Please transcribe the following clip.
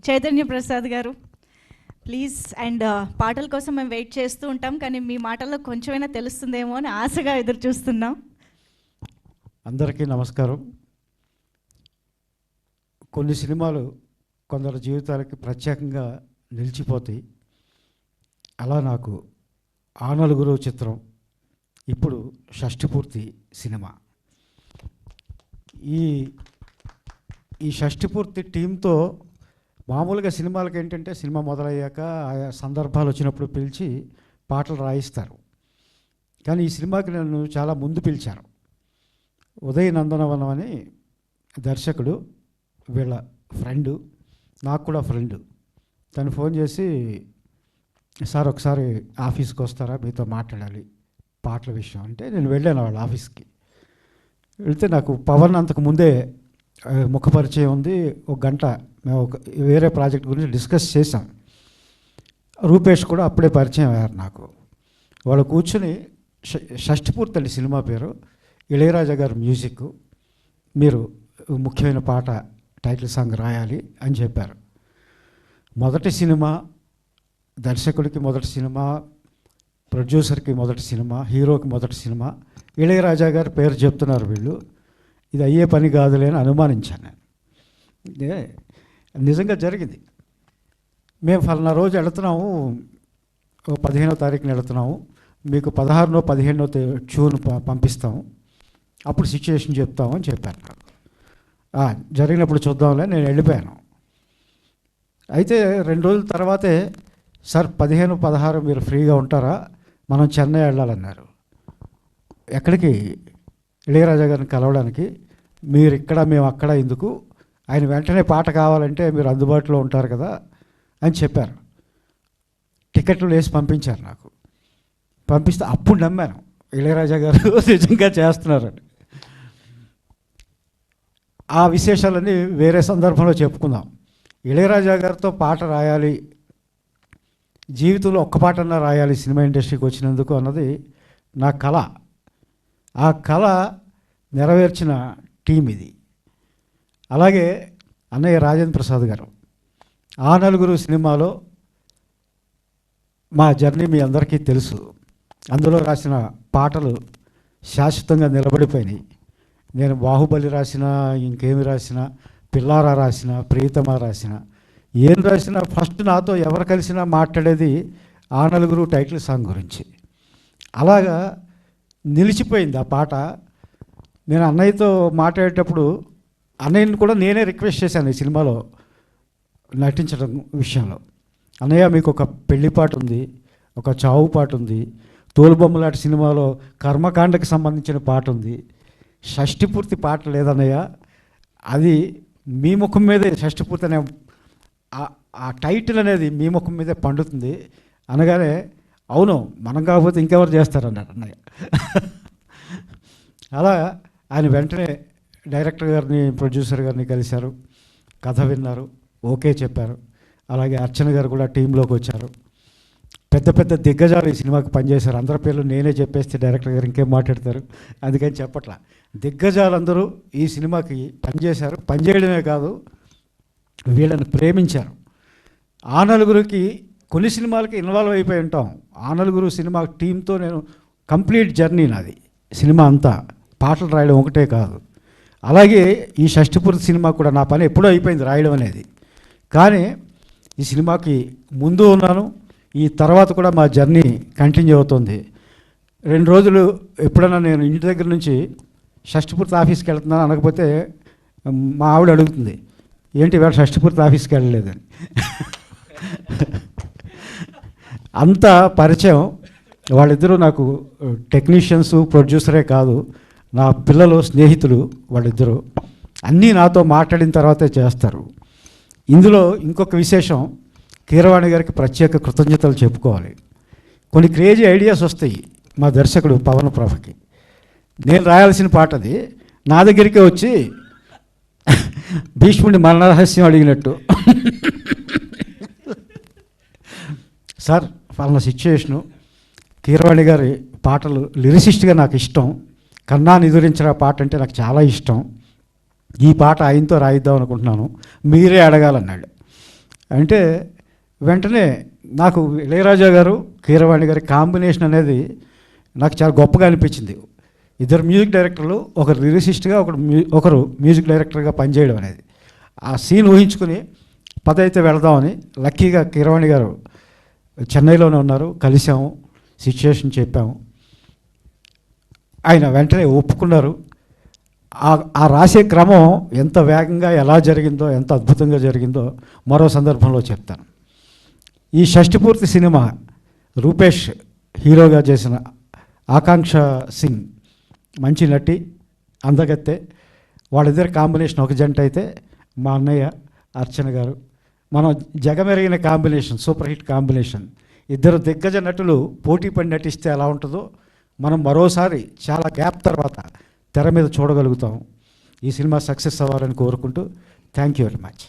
చైతన్య ప్రసాద్ గారు please. And పాటల కోసం మేము వెయిట్ చేస్తూ ఉంటాం, కానీ మీ మాటల్లో కొంచెమైనా తెలుస్తుందేమో అని ఆశగా ఎదురు చూస్తున్నాం. అందరికీ నమస్కారం. కొన్ని సినిమాలు కొందరు జీవితాలకి ప్రత్యేకంగా నిలిచిపోతాయి. అలా నాకు ఆ నలుగురు చిత్రం, ఇప్పుడు షష్ఠిపూర్తి సినిమా. ఈ షష్ఠిపూర్తి టీంతో మామూలుగా సినిమాలకి ఏంటంటే సినిమా మొదలయ్యాక ఆయా సందర్భాలు వచ్చినప్పుడు పిలిచి పాటలు రాయిస్తారు. కానీ ఈ సినిమాకి నన్ను చాలా ముందు పిలిచారు. ఉదయ్ నందనవనం అని దర్శకుడు, వీళ్ళ ఫ్రెండు, నాకు కూడా ఫ్రెండు. తను ఫోన్ చేసి, సార్ ఒకసారి ఆఫీస్కి వస్తారా, మీతో మాట్లాడాలి పాటల విషయం అంటే నేను వెళ్ళాను వాళ్ళ ఆఫీస్కి. వెళ్తే నాకు పవన్ అంతకు ముందే ముఖపరిచయం ఉంది. ఒక గంట మేము ఒక వేరే ప్రాజెక్ట్ గురించి డిస్కస్ చేసాం. రూపేష్ కూడా అప్పుడే పరిచయం అయ్యారు నాకు. వాళ్ళు కూర్చొని షష్ఠిపూర్తి అండి సినిమా పేరు, ఇళయరాజా గారు మ్యూజిక్, మీరు ముఖ్యమైన పాట టైటిల్ సాంగ్ రాయాలి అని చెప్పారు. మొదటి సినిమా, దర్శకుడికి మొదటి సినిమా, ప్రొడ్యూసర్కి మొదటి సినిమా, హీరోకి మొదటి సినిమా, ఇళయరాజా గారి పేరు చెప్తున్నారు వీళ్ళు, ఇది అయ్యే పని కాదులే అని అనుమానించాను నేను. ఇదే నిజంగా జరిగింది. మేము ఫలానా రోజు వెళుతున్నాము, 15వ తారీఖున వెళుతున్నాము, మీకు 16నో 15నో ట్యూన్ పంపిస్తాము, అప్పుడు సిచ్యుయేషన్ చెప్తాము అని చెప్పాను నాకు. జరిగినప్పుడు చూద్దాంలే, నేను వెళ్ళిపోయాను. అయితే 2 రోజుల తర్వాతే, సార్ 15, 16 మీరు ఫ్రీగా ఉంటారా, మనం చెన్నై వెళ్ళాలన్నారు. ఎక్కడికి? ఇళయరాజా గారిని కలవడానికి. మీరు ఇక్కడ, మేము అక్కడ ఎందుకు, ఆయన వెంటనే పాట కావాలంటే మీరు అందుబాటులో ఉంటారు కదా అని చెప్పారు. టికెట్లు వేసి పంపించారు నాకు. పంపిస్తే అప్పుడు నమ్మాను ఇళయరాజా గారు నిజంగా చేస్తున్నారని. ఆ విశేషాలన్నీ వేరే సందర్భంలో చెప్పుకుందాం. ఇళయరాజా గారితో పాట రాయాలి, జీవితంలో ఒక్క పాటన్నా రాయాలి సినిమా ఇండస్ట్రీకి వచ్చినందుకు అన్నది నా కళ. ఆ కళ నెరవేర్చిన టీం ఇది. అలాగే అన్నయ్య రాజేంద్ర ప్రసాద్ గారు, ఆ నలుగురు సినిమాలో మా జర్నీ మీ అందరికీ తెలుసు. అందులో రాసిన పాటలు శాశ్వతంగా నిలబడిపోయినాయి. నేను బాహుబలి రాసినా, ఇంకేమి రాసినా, పిల్లారా రాసిన, ప్రియతమా రాసిన, ఏం రాసినా ఫస్ట్ నాతో ఎవరు కలిసినా మాట్లాడేది ఆ నలుగురు టైటిల్ సాంగ్ గురించి. అలాగా నిలిచిపోయింది ఆ పాట. నేను అన్నయ్యతో మాట్లాడేటప్పుడు అన్నయ్యని కూడా నేనే రిక్వెస్ట్ చేశాను ఈ సినిమాలో నటించడం విషయంలో. అన్నయ్య మీకు ఒక పెళ్లి పాట ఉంది, ఒక చావు పాట ఉంది, తోలుబొమ్మలాంటి సినిమాలో కర్మకాండకి సంబంధించిన పాట ఉంది, షష్ఠిపూర్తి పాట లేదన్నయ్య, అది మీ ముఖం మీదే షష్ఠిపూర్తి అనే ఆ టైటిల్ అనేది మీ ముఖం మీదే పండుతుంది అనగానే, అవును మనం కాకపోతే ఇంకెవరు చేస్తారన్నారు అన్నయ్య. అలా ఆయన వెంటనే డైరెక్టర్ గారిని, ప్రొడ్యూసర్ గారిని కలిశారు, కథ విన్నారు, ఓకే చెప్పారు. అలాగే అర్చన గారు కూడా టీంలోకి వచ్చారు. పెద్ద పెద్ద దిగ్గజాలు ఈ సినిమాకి పనిచేశారు. అందరి పేర్లు నేనే చెప్పేస్తే డైరెక్టర్ గారు ఇంకేం మాట్లాడతారు, అందుకని చెప్పట్లా. దిగ్గజాలందరూ ఈ సినిమాకి పనిచేశారు. పనిచేయడమే కాదు, వీళ్ళని ప్రేమించారు. ఆ నలుగురికి కొన్ని సినిమాలకి ఇన్వాల్వ్ అయిపోయి ఉంటాం. ఆ నలుగురు సినిమా టీంతో నేను కంప్లీట్ జర్నీ నాది. సినిమా అంతా పాటలు రాయడం ఒకటే కాదు. అలాగే ఈ షష్ఠిపూర్తి సినిమా కూడా నా పని ఎప్పుడూ అయిపోయింది రాయడం అనేది. కానీ ఈ సినిమాకి ముందు ఉన్నాను, ఈ తర్వాత కూడా మా జర్నీ కంటిన్యూ అవుతుంది. 2 రోజులు ఎప్పుడైనా నేను ఇంటి దగ్గర నుంచి షష్ఠిపూర్తి ఆఫీస్కి వెళ్తున్నాను అనకపోతే మా ఆవిడ అడుగుతుంది, ఏంటి వేళ షష్ఠిపూర్తి ఆఫీస్కి వెళ్ళలేదని. అంత పరిచయం. వాళ్ళిద్దరూ నాకు టెక్నీషియన్స్, ప్రొడ్యూసరే కాదు, నా పిల్లలు, స్నేహితులు వాళ్ళిద్దరూ. అన్నీ నాతో మాట్లాడిన తర్వాతే చేస్తారు. ఇందులో ఇంకొక విశేషం, కీరవాణి గారికి ప్రత్యేక కృతజ్ఞతలు చెప్పుకోవాలి. కొన్ని క్రేజీ ఐడియాస్ వస్తాయి మా దర్శకుడు పవన్ ప్రభకి. నేను రాయాల్సిన పాట అది నా దగ్గరికే వచ్చి భీష్ముడిని మరణ రహస్యం అడిగినట్టు, సార్ ఫలానా సిచ్యుయేషను, కీరవాణి గారి పాటలు లిరిసిస్ట్గా నాకు ఇష్టం, కన్నా నిదురించిన పాట అంటే నాకు చాలా ఇష్టం, ఈ పాట ఆయనతో రాయిద్దాం అనుకుంటున్నాను, మీరే అడగాలన్నాడు. అంటే వెంటనే నాకు ఇళయరాజా గారు కీరవాణి గారి కాంబినేషన్ అనేది నాకు చాలా గొప్పగా అనిపించింది. ఇద్దరు మ్యూజిక్ డైరెక్టర్లు, ఒకరు లిరిసిస్ట్గా ఒకరు మ్యూజిక్ డైరెక్టర్గా పనిచేయడం అనేది. ఆ సీన్ ఊహించుకుని పదైతే వెళదామని, లక్కీగా కీరవాణి గారు చెన్నైలోనే ఉన్నారు, కలిసాము, సిచ్యుయేషన్ చెప్పాము. ఆయన వెంటనే ఒప్పుకున్నారు. ఆ రాసే క్రమం ఎంత వేగంగా ఎలా జరిగిందో, ఎంత అద్భుతంగా జరిగిందో మరో సందర్భంలో చెప్తాను. ఈ షష్టిపూర్తి సినిమా రూపేష్ హీరోగా చేసిన ఆకాంక్ష సింగ్ మంచి నటి, అందగత్తె. వాళ్ళిద్దరి కాంబినేషన్ ఒక జంట అయితే, మా అన్నయ్య అర్చన గారు, మనం జగమెరిగిన కాంబినేషన్, సూపర్ హిట్ కాంబినేషన్. ఇద్దరు దిగ్గజ నటులు పోటీ పడి నటిస్తే ఎలా ఉంటుందో మనం మరోసారి చాలా గ్యాప్ తర్వాత తెర మీద చూడగలుగుతాం. ఈ సినిమా సక్సెస్ అవ్వాలని కోరుకుంటూ థ్యాంక్ యూ వెరీ మచ్.